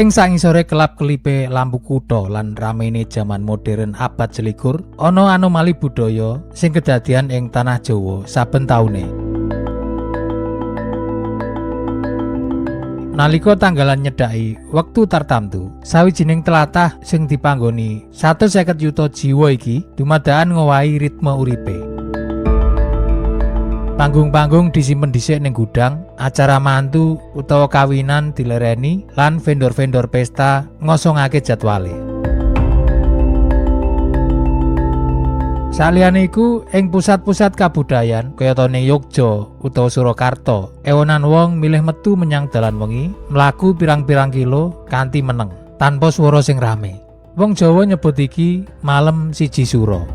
Ing sangisore kelap-kelipe lampu kutha lan ramene jaman modern abad 21, ana anomali budaya sing kedadian ing tanah Jawa saben taune. Nalika tanggalan nyedhaki wektu tartamtu, sawijining tlatah sing dipanggoni 150 yuta jiwa iki dumadakan ngowahi ritme uripe. Panggung-panggung disimpen dhisik ning gudang, acara mantu utawa kawinan dilereni lan vendor-vendor pesta ngosongake jadwale. Saliyane iku ing pusat-pusat kabudayan kayata ning Yogya utawa Surakarta, ewonan wong milih metu menyang dalan wengi, mlaku pirang-pirang kilo kanthi meneng, tanpa swara sing rame. Wong Jawa nyebut iki malem siji suro.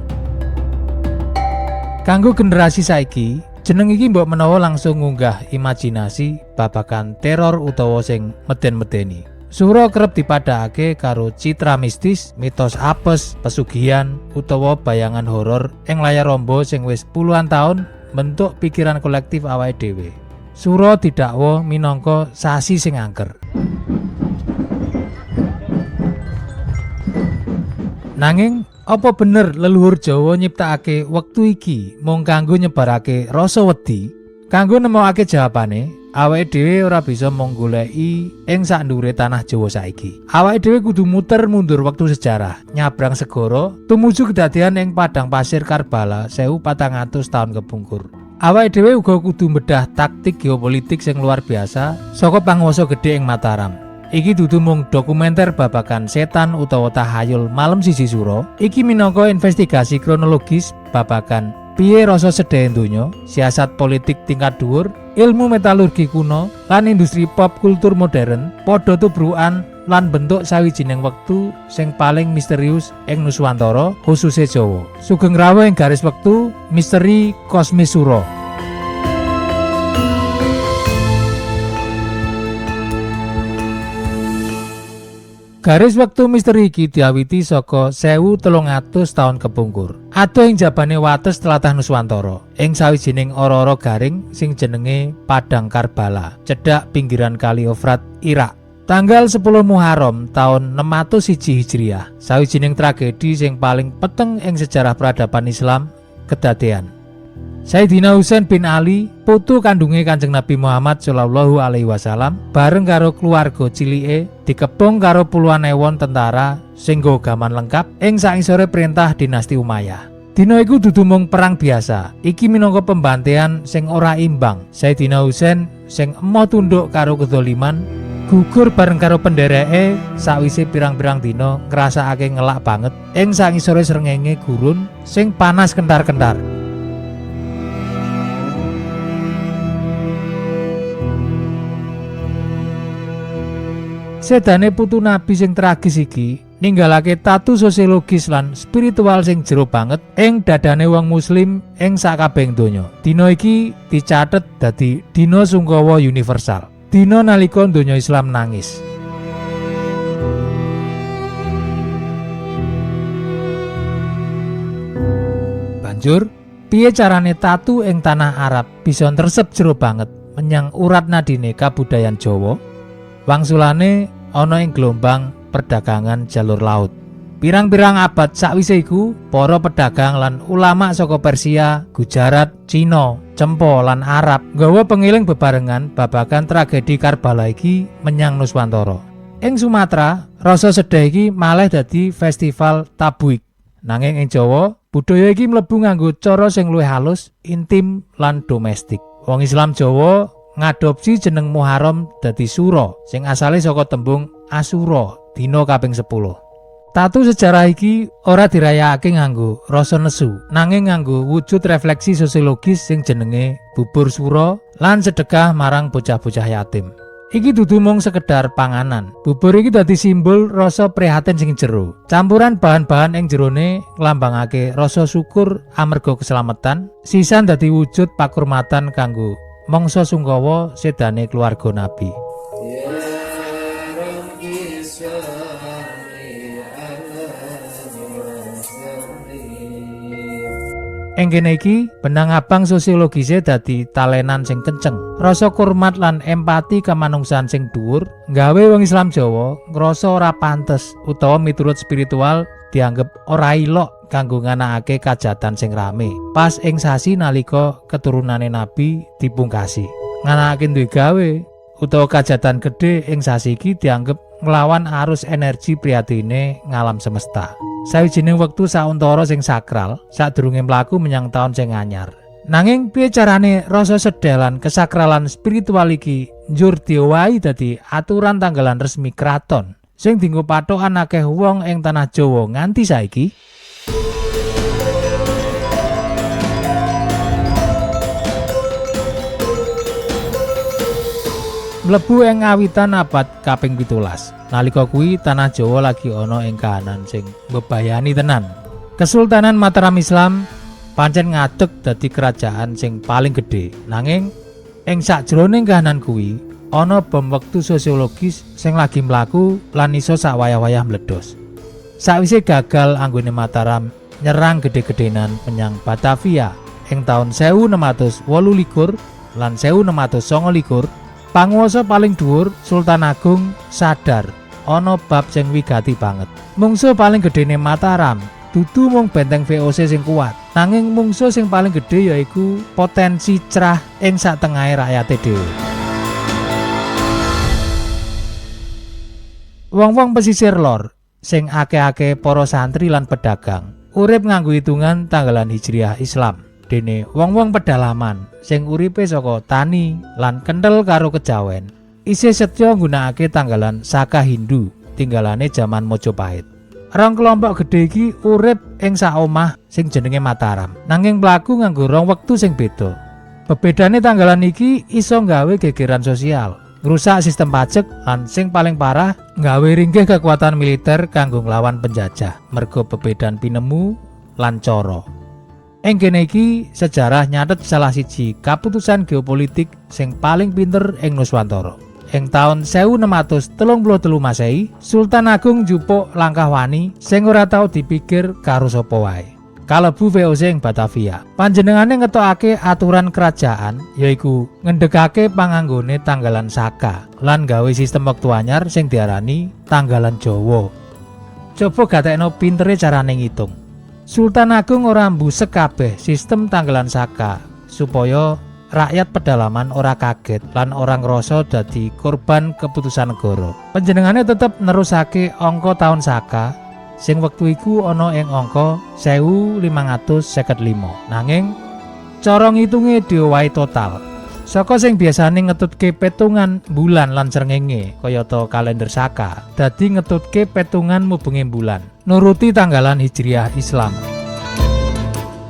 Kanggo generasi saiki, jeneng iki mbok menawa langsung ngunggah imajinasi babagan teror utawa sing meden-medeni. Suro kerep dipadhakake karo citra mistis, mitos apes, pesugihan utawa bayangan horor ing layar rombo sing wis puluhan tahun bentuk pikiran kolektif awake dhewe. Suro didakwa minangka sasi sing angker. Nanging apa bener leluhur Jawa nyiptakake wektu iki mung kanggo nyebarake rasa wedi? Kanggo nemokake jawabane, awake dhewe ora bisa mung goleki ing sakndure tanah Jawa saiki. Awake dhewe kudu muter mundur wektu sejarah, nyabrang segara tumuju kedadian ing padang pasir Karbala 1400 tahun kepungkur. Awake dhewe uga kudu mbedah taktik geopolitik sing luar biasa saka panguwasa gedhe ing Mataram. Iki dudu mung dokumenter babagan setan utawa tahayul malem siji suro. Iki minangka investigasi kronologis babagan piye rasa sedheh donya, siasat politik tingkat dhuwur, ilmu metalurgi kuno, lan industri pop kultur modern padha tubrukan lan bentuk sawijining wektu sing paling misterius ing Nuswantara khususe Jawa. Sugeng rawuh ing garis wektu misteri kosmis suro. Garis wektu misteri iki diawiti saka 1300 tahun kepungkur. Adoh ing jabane wates tlatah Nuswantara, ing sawijining ora-ora garing sing jenenge Padang Karbala, cedhak pinggiran Kali Efrat, Irak. Tanggal 10 Muharram tahun 601 Hijriah, sawijining tragedi sing paling peteng ing sejarah peradaban Islam kedadean. Sayyidina Husain bin Ali, putu kandunge Kanjeng Nabi Muhammad sallallahu alaihi wasallam, bareng karo keluarga cilike dikepung karo puluhan ewon tentara sing nggo gaman lengkap ing sangisore perintah dinasti Umayyah. Dina iku dudu mung perang biasa, iki minangka pembantaian sing ora imbang. Sayyidina Husain sing emoh tunduk karo kedzaliman gugur bareng karo pendereke sakwise pirang-pirang dina ngrasakake ngelak banget ing sangisore srengenge gurun sing panas kentar-kentar. Sedane putu nabi sing tragis iki ninggalake tatu sosiologis lan spiritual sing jero banget ing dadane wong muslim ing sakabehing donya. Dina iki dicathet dadi dina sungkawa universal, dina nalika donya Islam nangis. Banjur piye carane tatu ing tanah Arab bisa nresep jero banget menyang urat nadine kabudayan Jawa? Wangsulane ana ing gelombang perdagangan jalur laut. Pirang-pirang abad sakwise iku, para pedagang lan ulama saka Persia, Gujarat, Cina, Cempo lan Arab nggawa pengiling bebarengan babagan tragedi Karbala iki menyang Nuswantara. Ing Sumatera, rasa sedih iki malah dadi festival tabuik. Nanging ing Jawa, budaya iki mlebu nganggo cara sing luwih halus, intim lan domestik. Wong Islam Jawa ngadopsi jeneng Muharram dadi Suro sing asale saka tembung Asura, dina kaping 10. Tatu sejarah iki ora dirayakake nganggo rasa nesu, nanging nganggo wujud refleksi sosiologis sing jenenge bubur suro lan sedekah marang bocah-bocah yatim. Iki dudu mung sekedar panganan. Bubur iki dadi simbol rasa prihatin sing jero. Campuran bahan-bahan ing jerone nglambangake rasa syukur amarga keselamatan, sisan dadi wujud pakurmatan kanggo mangsa sungkawa sedane keluarga Nabi. Ing kene iki benang abang sosiologise dadi talenan sing kenceng. Rasa kurmat lan empati kamanungsan sing dhuwur nggawe wong Islam Jawa ngrasa ora pantes utawa miturut spiritual dianggep ora ilok kanggo nganakake kajatan sing rame. Pas ing sasi nalika keturunane Nabi dipungkasi. Nganakake duwe gawe utawa kajatan gedhe ing sasi iki dianggep nglawan arus energi priyatine ngalam semesta. Sawijining wektu sauntara sing sakral sadurunge mlaku menyang taun sing anyar. Nanging piye carane rasa sedheh lan kesakralan spiritual iki njur diowahi dadi aturan tanggalan resmi kraton sing dienggo pathokan akeh wong ing tanah Jawa nganti saiki? Mlebu ing awitan abad kaping 17. Nalika kuwi tanah Jawa lagi ana ing kahanan sing mbebayani tenan. Kesultanan Mataram Islam pancen ngadeg dadi kerajaan sing paling gedhe. Nanging ing sakjroning kahanan kuwi ana bom wektu sosiologis sing lagi mlaku lan iso sakwayah-wayah meledos. Sakwise gagal anggone Mataram nyerang gedhe-gedhenan menyang Batavia ing taun 1628 lan 1629, panguwasa paling dhuwur Sultan Agung sadar ana bab sing wigati banget. Mungsuh paling gedhene Mataram dudu mung benteng VOC sing kuat, nanging mungsuh sing paling gedhe yaiku potensi cerah ing satengahe rakyate dhewe. Wong-wong pesisir lor sing akeh-akeh para santri lan pedagang urip nganggo hitungan tanggalan Hijriah Islam. Dene wong-wong pedalaman sing uripe saka tani lan kenthel karo kejawen isih setya nggunakake tanggalan Saka Hindu tinggalane jaman Majapahit. Rong kelompok gedhe iki urip ing sak omah sing jenenge Mataram, nanging mlaku nganggo rong wektu sing beda. Bebedane tanggalan iki iso nggawe gegeran sosial, ngrusak sistem pajak lan sing paling parah nggawe ringkih kekuatan militer kanggo nglawan penjajah mergo bebedan pinemu lan cara. Ing kene iki sejarah nyatet salah siji kaputusan geopolitik sing paling pinter ing Nuswantara. Ing taun 1633 Masehi, Sultan Agung njupuk langkah wani sing ora tau dipikir karo sapa wae. Kalebu VOC ing Batavia. Panjenengane ngetokake aturan kerajaan yaiku ngendhegake panganggone tanggalan Saka lan gawe sistem wektu anyar sing diarani tanggalan Jawa. Coba gatekno pintere carane ngitung. Sultan Agung ora mbusek kabeh sistem tanggalan Saka supaya rakyat pedalaman ora kaget lan ora ngrasa dadi korban keputusan negara. Panjenengane tetep nerusake angka taun Saka sing wektu iku ana ing angka 1555. Nanging cara ngitunge diowahi total. Saka sing biasane ngetutke petungan bulan lan srengenge kayata kalender Saka, dadi ngetutke petungan mubenge bulan nuruti tanggalan Hijriah Islam.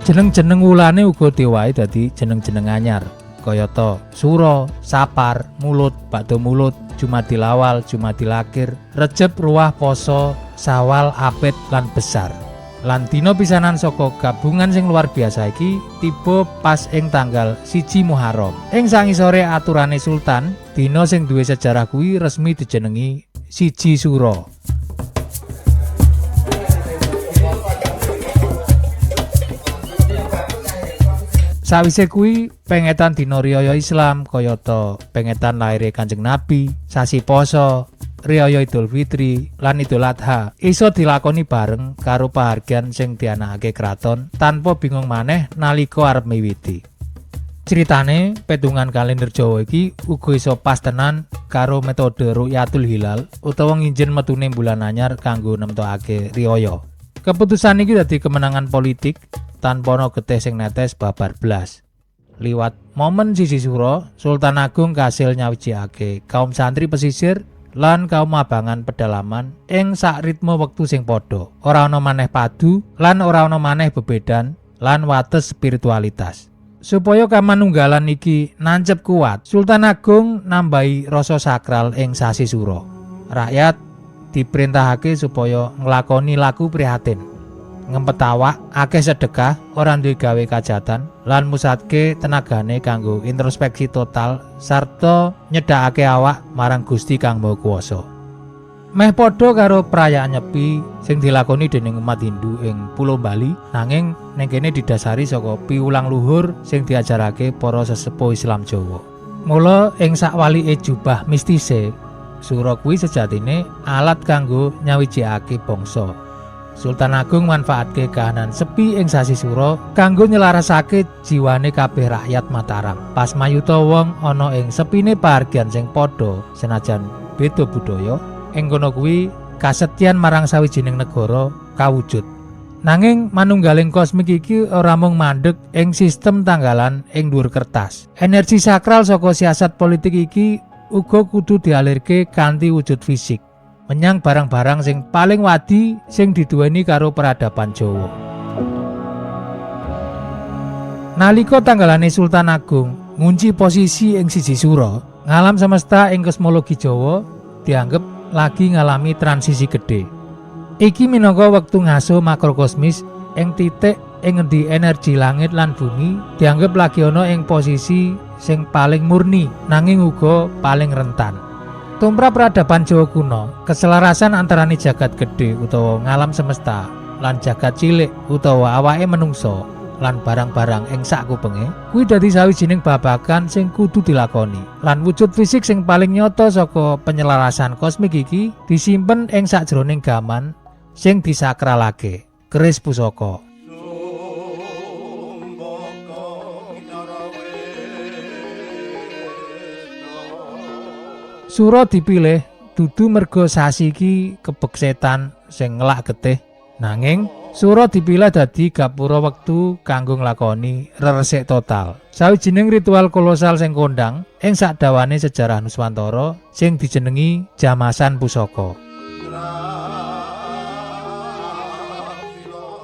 Jeneng-jeneng wulane uga diowahi dadi jeneng-jeneng anyar kayata Suro, Sapar, Mulut, Bakdo Mulut, Jumadil Awal, Jumadil Akhir, Recep, Ruah, Poso, Sawal, Apit lan Besar. Lan dina pisanan saka gabungan sing luar biasa iki tiba pas ing tanggal 1 Muharram. Ing sangisore aturane sultan, dina sing duwe sejarah kuwi resmi dijenengi 1 Suro. Sawise kuwi pengetan dina riyaya Islam kayata pengetan laire Kanjeng Nabi, sasi poso, riyaya Idul Fitri lan Idul Adha iso dilakoni bareng karo pahargyan sing dianakake kraton tanpa bingung maneh nalika arep miwiti. Critane petungan kalender Jawa iki uga iso pas tenan karo metode Ru'yatul Hilal utawa nginjen metune bulan anyar kanggo nemtokake riyaya. Keputusan iki dadi kemenangan politik tanpa ana getih sing netes babar blas. Liwat momen 1 Suro, Sultan Agung kasil nyawijake kaum santri pesisir lan kaum abangan pedalaman ing sak ritme wektu sing padha. Ora ana maneh padu lan ora ana maneh bebedan lan wates spiritualitas. Supaya kamanunggalan iki nancep kuat, Sultan Agung nambahi rasa sakral ing sasi Suro. Rakyat diperintahake supaya nglakoni laku prihatin, ngempet awak, akeh sedekah, ora duwe gawe kajatan, lan musatke tenagane kanggo introspeksi total sarta nyedhakake awak marang Gusti Kang Maha Kuwasa. Meh padha karo perayaan Nyepi sing dilakoni dening umat Hindu ing Pulo Bali, nanging ning kene didasari saka piwulang luhur sing diajarake para sesepuh Islam Jawa. Mula ing sakwalike jubah mistise, sura kuwi sejatine alat kanggo nyawijikake bangsa. Sultan Agung manfaatke kahanan sepi ing sasi sura kanggo nyelarasake jiwane kabeh rakyat Mataram. Pas mayuta wong ana ing sepine pahargyan sing padha senajan beda budaya, ing kono kuwi kasetyan marang sawijining negara kawujud. Nanging manunggaling kosmik iki ora mung mandheg ing sistem tanggalan ing dhuwur kertas. Energi sakral saka siasat politik iki uga kudu dialirke kanthi wujud fisik menyang barang-barang sing paling wadi sing diduweni karo peradaban Jawa. Nalika tanggalane Sultan Agung ngunci posisi ing siji sura, ngalam semesta ing kosmologi Jawa dianggep lagi ngalami transisi gede. Iki minangka wektu ngaso makrokosmis ing titik ing ngendi energi langit lan bumi dianggep lagi ana ing posisi sing paling murni nanging uga paling rentan. Tumrap peradaban Jawa kuno, keselarasan antarané jagat gede utawa ngalam semesta lan jagat cilik utawa awake menungso lan barang-barang ing sakupenge kuwi dadi sawijining babagan sing kudu dilakoni. Lan wujud fisik sing paling nyata saka penyelarasan kosmik iki disimpen ing sakjroning gaman sing disakralake, keris pusaka. Sura dipilih dudu merga sasi iki kebek setan sing ngelak getih, nanging sura dipilih dadi gapura wektu kanggo nglakoni reresik total. Sawijining ritual kolosal sing kondang ing sakdawane sejarah Nuswantara sing dijenengi Jamasan Pusaka.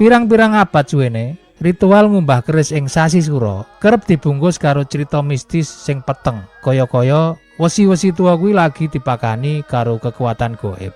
Pirang-pirang abad suwene, ritual ngumbah keris ing sasi sura kerep dibungkus karo crita mistis sing peteng, kaya-kaya wesi-wesi tuwa kuwi lagi dipakani karo kekuatan gaib.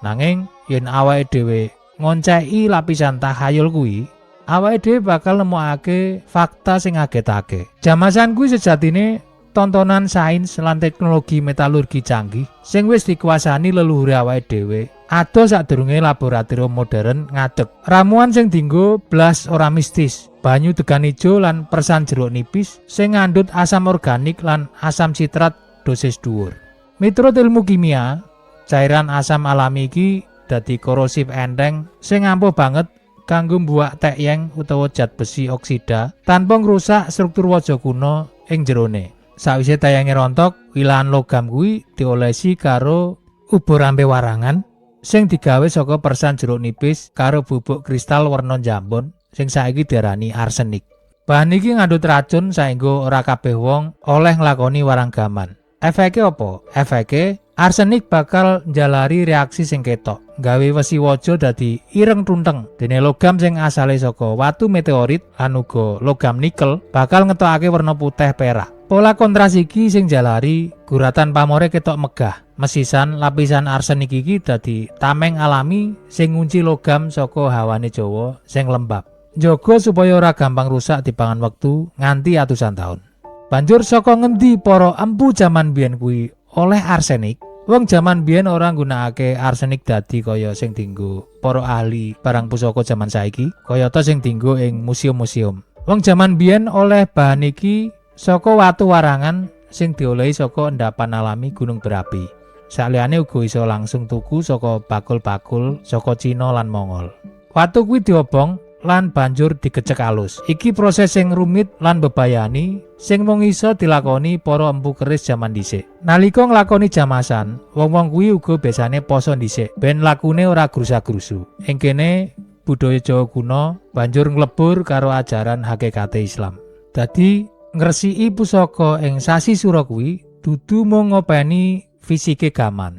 Nanging yen awake dhewe ngonceki lapisan tahayul kuwi, awake dhewe bakal nemokake fakta sing ngagetake. Jamasan kuwi sejatine tontonan sains lan teknologi metalurgi canggih sing wis dikuasani leluhure awake dhewe. Ado sadurunge laboratorium modern ngadeg. Ramuan sing dienggo blas ora mistis. Banyu degan ijo lan persan jeruk nipis sing ngandhut asam organik lan asam sitrat dosis dhuwur. Miturut ilmu kimia, cairan asam alami iki dadi korosif enteng sing ampuh banget kanggo mbuwak tekyeng utawa zat besi oksida tanpa ngrusak struktur waja kuno ing jerone. Sawise tayenge rontok, wilahan logam kuwi diolesi karo ubur ampe warangan sing digawe saka persan jeruk nipis karo bubuk kristal werna jambon sing saiki diarani arsenik. Bahan iki ngandhut racun saengga ora kabeh wong oleh nglakoni waranggaman. Efeke apa? Efeke arsenik bakal njalari reaksi sing ketok, gawe wesi waja dadi ireng tunteng. Dene logam sing asale saka watu meteorit lan uga logam nikel bakal ngetokake werna putih perak. Pola kontras iki sing njalari guratan pamore ketok megah. Mesisan lapisan arsenik iki dadi tameng alami sing ngunci logam saka hawane Jawa sing lembab. Njaga supaya ora gampang rusak dipangan wektu nganti atusan taun. Banjur saka ngendi para empu jaman biyen kuwi oleh arsenik? Wong jaman biyen ora nggunakake arsenik dadi kaya sing dienggo para ahli barang pusaka jaman saiki, kayata sing dienggo ing museum-museum. Wong jaman biyen oleh bahan iki saka watu warangan sing diolehi saka endapan alami gunung berapi. Saliyane uga iso langsung tuku saka bakul-bakul saka Cina lan Mongol. Watu kuwi diobong lan banjur digecek alus. Iki proses sing rumit lan bebayani sing mung iso dilakoni para empu keris jaman dhisik. Nalika nglakoni jamasan, wong-wong kuwi uga biasane poso dhisik ben lakune ora grusa-grusu. Ing kene budaya Jawa kuno banjur nglebur karo ajaran hakikate Islam. Dadi ngresiki pusaka ing sasi sura kuwi dudu mung ngopeni fisike gaman.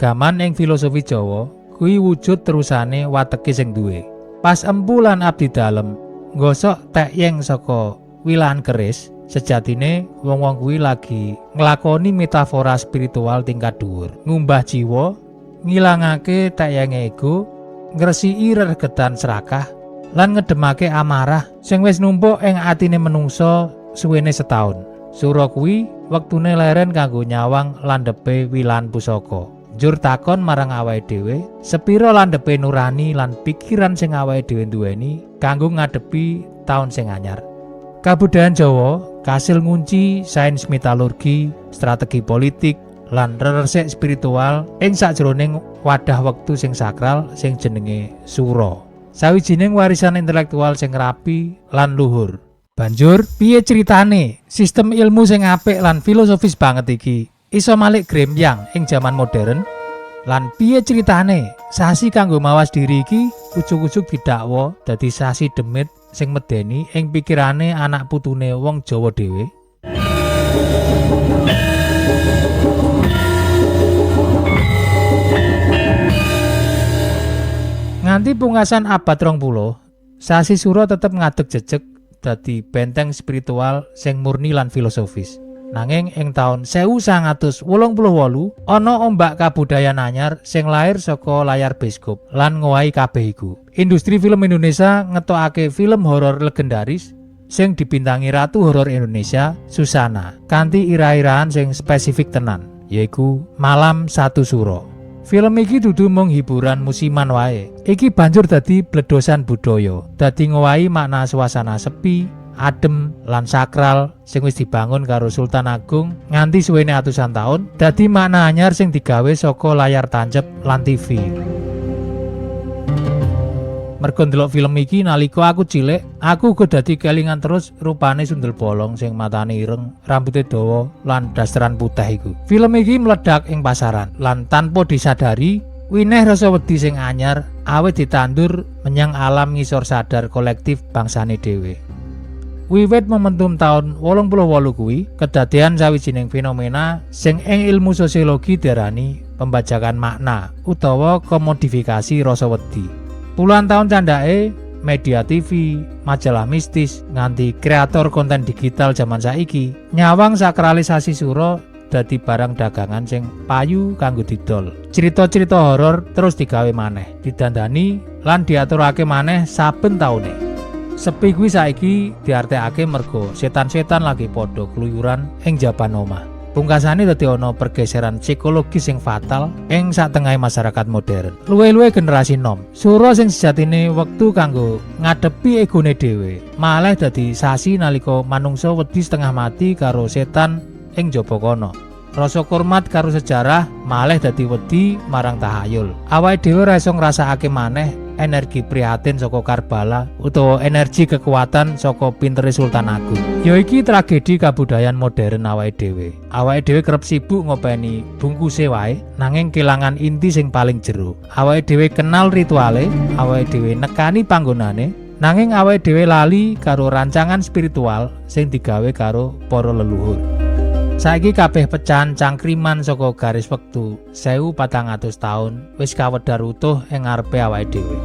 Gaman ing filosofi Jawa kuwi wujud terusane wateke sing duwe. Pas empu lan abdi dalem nggosok tekyeng saka wilahan keris, sejatine wong-wong kuwi lagi nglakoni metafora spiritual tingkat dhuwur. Ngumbah jiwa, ngilangake tekyenge ego, ngresiki reregetan serakah lan ngedemake amarah sing wis numpuk ing atine menungsa suwene setahun. Sura kuwi wektune leren kanggo nyawang landhepe wilahan pusaka. Banjur takon marang awake dhewe, sepira landhepe nurani lan pikiran sing awake dhewe duweni kanggo ngadepi taun sing anyar. Kabudayan Jawa kasil ngunci sains metalurgi, strategi politik, lan reresik spiritual ing sajroning wadah wektu sing sakral sing jenenge sura. Sawijining warisan intelektual sing rapi lan luhur. Banjur, piye ceritane sistem ilmu sing apik lan filosofis banget iki iso malik gremyang ing jaman modern? Lan piye ceritane sasi kanggo mawas diri iki ujug-ujug didakwa dadi sasi demit sing medeni ing pikirane anak putune wong Jawa dhewe? Nganti pungkasan abad 20, sasi sura tetep ngadeg jejeg dadi benteng spiritual sing murni lan filosofis. Nanging ing taun 1988 ana ombak kabudayan anyar sing lair saka layar bioskop lan ngowahi kabeh iku. Industri film Indonesia ngetokake film horor legendaris sing dibintangi Ratu Horor Indonesia, Susana, kanthi irah-irahan sing spesifik tenan, yaiku Malam Satu Suro. Film iki dudu mung hiburan musiman wae. Iki banjur dadi bledosan budaya, dadi ngowahi makna suasana sepi, adem lan sakral sing wis dibangun karo Sultan Agung nganti suwene atusan taun, dadi makna anyar sing digawe saka layar tancep lan TV. Mergo ndelok film iki nalika aku cilik, aku uga dadi kelingan terus rupane sundel bolong sing matane ireng, rambute dawa lan dasteran putih iku. Film iki meledak ing pasaran lan tanpa disadari wineh rasa wedi sing anyar awet ditandur menyang alam ngisor sadar kolektif bangsane dhewe. Wiwit momentum taun 88 kuwi kedadean sawijining fenomena sing ing ilmu sosiologi diarani pembajakan makna utawa komodifikasi rasa wedi. Puluhan tahun candake media TV, majalah mistis, nganti kreator konten digital zaman saiki nyawang sakralisasi sura dadi barang dagangan sing payu kanggo didol. Cerita-cerita horor terus digawe maneh, didandani lan diaturake maneh saben taune. Sepi kuwi saiki diartekake mergo setan-setan lagi padha kluyuran ing jaban omah. Pungkasane dadi ana pergeseran psikologis sing fatal ing satengahé masyarakat modern. Luwih-luwih generasi nom, sura sing sejatine wektu kanggo ngadepi egone dhewe, malah dadi sasi nalika manungsa wedi setengah mati karo setan ing jaba kono. Rasa hormat karo sejarah malah dadi wedi marang tahayul. Awake dhewe ora iso ngrasakake maneh energi prihatin saka Karbala utawa energi kekuatan saka pintere Sultan Agung. Ya iki tragedi kabudayan modern awake dhewe. Awake dhewe kerep sibuk ngopeni bungkuse wae nanging kelangan inti sing paling jero. Awake dhewe kenal rituale, awake dhewe nekani panggonane, nanging awake dhewe lali karo rancangan spiritual sing digawe karo para leluhur. Saiki kabeh pecahan cangkriman saka garis wektu 1400 taun wis kawedhar utuh ing ngarepe awake dhewe.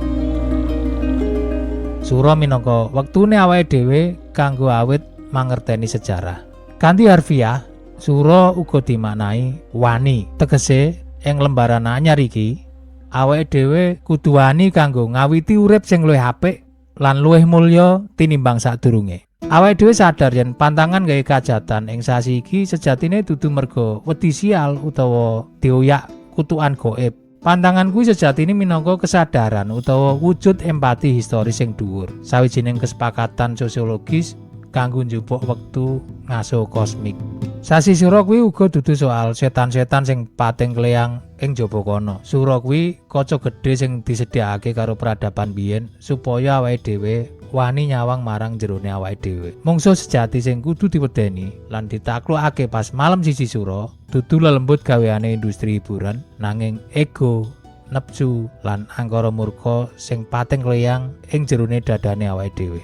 Sura minangka wektune awake dhewe kanggo awit mangerteni sejarah. Kanthi harfiah, sura uga dimaknai wani. Tegese ing lembaran anyar iki, awake dhewe kudu wani kanggo ngawiti urip sing luwih apik lan luwih mulya tinimbang sadurunge. Awake dhewe sadar yen pantangan gawe kajatan ing sasi iki sejatine dudu merga wedi sial utawa dioyak kutukan gaib. Pantangan kuwi sejatine minangka kesadaran utawa wujud empati historis sing dhuwur, sawijining kesepakatan sosiologis kanggo njupuk wektu ngaso kosmik. Sasi sura kuwi uga dudu soal setan-setan sing pating kleyang ing jaba kono. Sura kuwi kaca gedhe sing disediakake karo peradaban biyen supaya awake dhewe wani nyawang marang jerone awake dhewe. Mungsuh sejati sing kudu diwedeni lan ditaklukake pas malam siji sura dudu lelembut gaweane industri hiburan, nanging ego, nepsu lan angkara murka sing pating kleyang ing jerone dadane awake dhewe.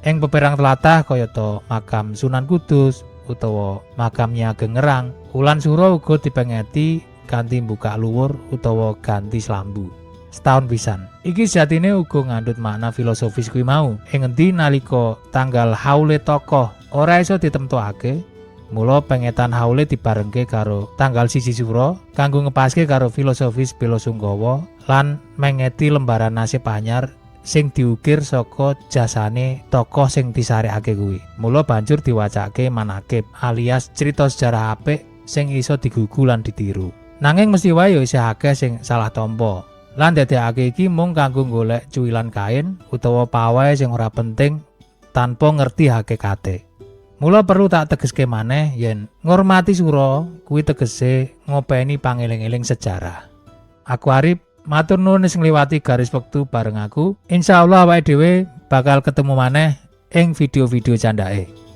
Ing peperang tlatah kayata makam Sunan Kudus utawa makam Nyai Ageng Ngerang, wulan sura uga dipengeti kanthi buka luwur utawa ganti slambu. Setahun pisan. Iki sejatine uga ngandhut makna filosofis kuwi mau. Ing endi nalika tanggal haule tokoh ora iso ditemtokake, mula pengetan haule dibarengke karo tanggal siji sura kanggo ngepaske karo filosofis bela sungkawa lan mengeti lembaran nasib anyar sing diukir saka jasane tokoh sing disarekake kuwi. Mula banjur diwacake manakib alias cerita sejarah apik sing iso digugu lan ditiru. Nanging mesti wae ya isih akeh sing salah tampa. Lan dadekake iki mung kanggo golek cuwilan kain utawa pawai sing ora penting tanpa ngerti hakikate. Mula perlu tak tegeske maneh yen ngormati sura kuwi tegese ngopeni pangeling-eling sejarah. Aku Arif, matur nuwun wis ngliwati garis wektu bareng aku. Insyaallah awake dhewe bakal ketemu maneh ing video-video candhake.